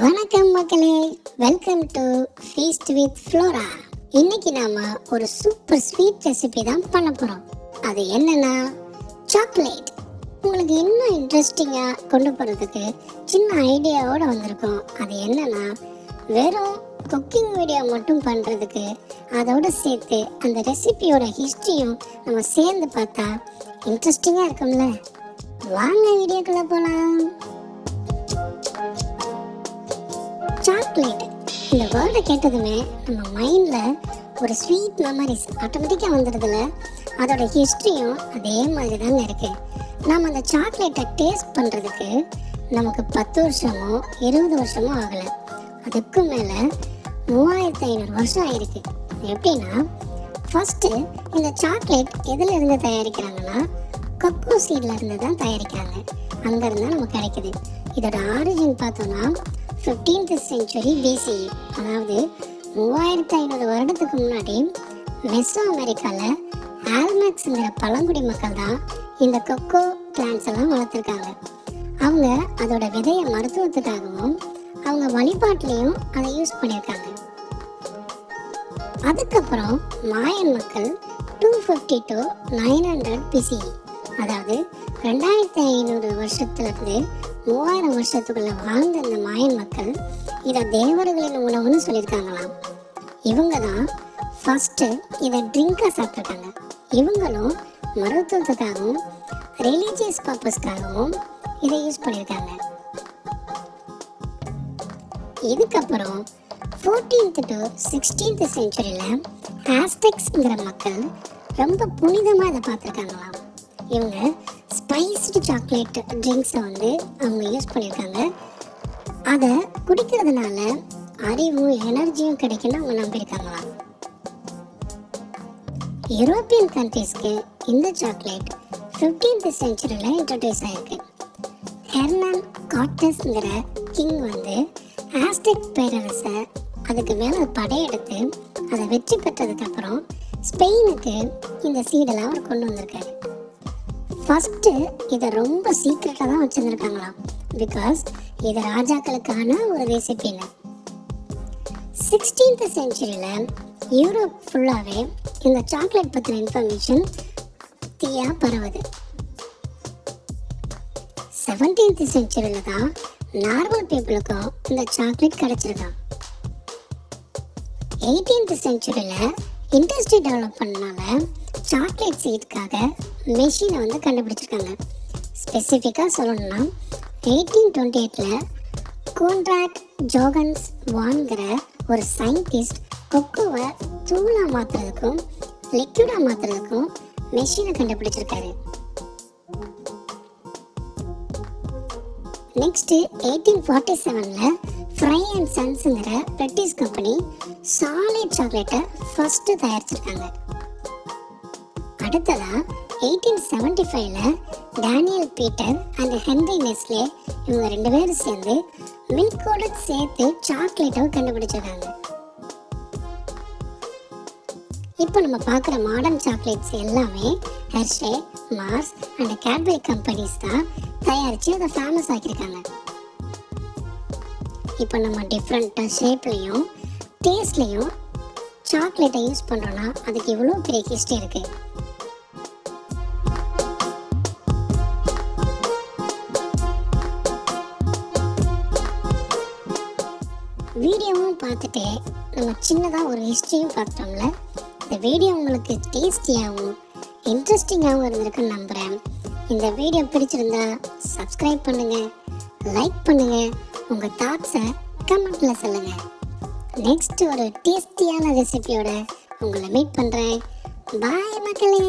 வணக்கம் மக்களே, welcome to feast with Flora. இன்னைக்கு நாம ஒரு சூப்பர் ஸ்வீட் ரெசிபி தான் பண்ண போறோம். அது என்னன்னா சாக்லேட். உங்களுக்கு இன்னும் இன்ட்ரெஸ்டிங்கா கொண்டு போறதுக்கு சின்ன ஐடியாவோட வந்திருக்கோம். அது என்னன்னா வெறும் குக்கிங் வீடியோ மட்டும் பண்றதுக்கு அதோட சேர்த்து அந்த ரெசிபியோட ஹிஸ்டரியும் நம்ம சேர்ந்து பார்த்தா இன்ட்ரெஸ்டிங்கா இருக்கும்ல. வாங்க வீடியோக்குள்ள போலாம். சாக்லேட் இந்த வேர்டை கேட்டதுமே நம்ம மைண்ட்ல ஒரு ஸ்வீட் மெமரிஸ் ஆட்டோமேட்டிக்காக வந்துடுதுல. அதோட ஹிஸ்ட்ரியும் அதே மாதிரி தாங்க இருக்கு. நம்ம அந்த சாக்லேட்டை டேஸ்ட் பண்ணுறதுக்கு நமக்கு 10 வருஷமோ 20 வருஷமோ ஆகலை, அதுக்கு மேலே 3500 வருஷம் ஆயிருக்கு. எப்படின்னா ஃபர்ஸ்ட்டு இந்த சாக்லேட் எதில் இருந்து தயாரிக்கிறாங்கன்னா கொக்கோ சீட்ல இருந்து தான் தயாரிக்கிறாங்க. அங்கேருந்து நமக்கு கிடைக்குது. இதோட ஆரிஜின் பார்த்தோன்னா 15th century BCE, அதாவது 3500 வருடத்துக்கு முன்னாடி மெசோ அமெரிக்காவில் ஆல்மெக்ஸ்ங்கிற பழங்குடி மக்கள் தான் இந்த கொக்கோ பிளான்ட்ஸ் எல்லாம் வளர்த்துருக்காங்க. அவங்க அதோட விதையை மருத்துவத்துக்காகவும் அவங்க வழிபாட்டிலையும் அதை யூஸ் பண்ணியிருக்காங்க. அதுக்கப்புறம் மாயன் மக்கள் 250 to 900 BCE, அதாவது 2500 வருஷத்துலேருந்து 3000 வருஷத்துக்குள்ள வாழ்ந்த இந்த மாயன் மக்கள் இதை தேவர்களின் உணவுன்னு சொல்லியிருக்காங்களாம். இவங்க தான் ஃபர்ஸ்ட்டு இதை ட்ரிங்காக சாப்பிட்ருக்காங்க. இவங்களும் மருத்துவத்துக்காகவும் ரிலீஜியஸ் பர்பஸ்க்காகவும் இதை யூஸ் பண்ணியிருக்காங்க. இதுக்கப்புறம் 14th to 16th centuryல ஆஸ்டெக்ஸ்ங்கிற மக்கள் ரொம்ப புனிதமாக இதை பார்த்துருக்காங்களாம். இவங்க ஸ்பைஸ்டு சாக்லேட் ட்ரிங்க்ஸை அவங்க யூஸ் பண்ணியிருக்காங்க. அதை குடிக்கிறதுனால அறிவும் எனர்ஜியும் கிடைக்குன்னு அவங்க நம்பியிருக்காங்களாம். யூரோப்பியன் கண்ட்ரீஸ்க்கு இந்த சாக்லேட் 15th centuryல இன்ட்ரடியூஸ் ஆயிருக்கு. ஹெர்னான் கார்டஸ்ங்கிற கிங் ஆஸ்டெக் பேரரசை அதுக்கு மேலே படையெடுத்து அதை வெற்றி பெற்றதுக்கப்புறம் ஸ்பெயினுக்கு இந்த சீடெல்லாம் அவர் கொண்டு வந்திருக்காரு. ஃபஸ்ட்டு இதை ரொம்ப சீக்ரெட்டாக தான் வச்சுருந்துருக்காங்களாம். பிகாஸ் இது ராஜாக்களுக்கான ஒரு ரெசிபின்னு. 16th centuryல யூரோப் ஃபுல்லாகவே இந்த சாக்லேட் பற்றின இன்ஃபர்மேஷன் தீயாக பரவுது. 17th centuryல தான் நார்மல் பீப்புளுக்கும் இந்த சாக்லேட் கிடைச்சிருக்கான். 18th centuryல இண்டஸ்ட்ரி டெவலப் பண்ணனால சாக்லேட் சீட்காக மெஷினை கண்டுபிடிச்சிருக்காங்க. ஸ்பெசிஃபிக்காக சொல்லணும்னா 1828ல கோன்ராட் ஜோகன்ஸ் வான்கிற ஒரு சயின்டிஸ்ட் கொக்கோவை தூளாக மாற்றுறதுக்கும் லிக்விடாக மாற்றுறதுக்கும் மெஷினை கண்டுபிடிச்சிருக்காரு. நெக்ஸ்ட்டு 1847ல ஃப்ரை அண்ட் சன்ஸுங்கிற பிரிட்டிஷ் கம்பெனி சாலிட் சாக்லேட்டை ஃபர்ஸ்ட் தயாரிச்சிருக்காங்க. அடுத்ததா 1875ல Daniel Peter and Henri Nestle இவங்க 2 பேரும் சேர்ந்து மில்கோட சேர்த்து சாக்லேட்டை கண்டுபிடிச்சிருக்காங்க. இப்போ நம்ம பார்க்குற மாடர்ன் சாக்லேட்ஸ் எல்லாமே Hershey, Mars and Cadbury companies தான் தயாரித்து அதை ஃபேமஸ் ஆக்கியிருக்காங்க. இப்போ நம்ம டிஃப்ரெண்ட்டாக ஷேப்லேயும் டேஸ்ட்லேயும் சாக்லேட்டை யூஸ் பண்ணுறோன்னா அதுக்கு இவ்வளோ பெரிய ஹிஸ்ட்ரி இருக்குது. வீடியோவும் பார்த்துட்டு நம்ம சின்னதாக ஒரு ஹிஸ்ட்ரியும் பார்த்துட்டோம்ல. இந்த வீடியோ உங்களுக்கு டேஸ்டியாகவும் இன்ட்ரெஸ்டிங்காகவும் இருந்திருக்குன்னு நம்புகிறேன். இந்த வீடியோ பிடிச்சிருந்தா சப்ஸ்கிரைப் பண்ணுங்கள், லைக் பண்ணுங்கள், உங்கள் தாட்ஸை கமெண்ட்டில் சொல்லுங்கள். நெக்ஸ்ட் ஒரு டேஸ்டியான ரெசிபியோட உங்களை மீட் பண்ணுறேன். பாய் மக்களே.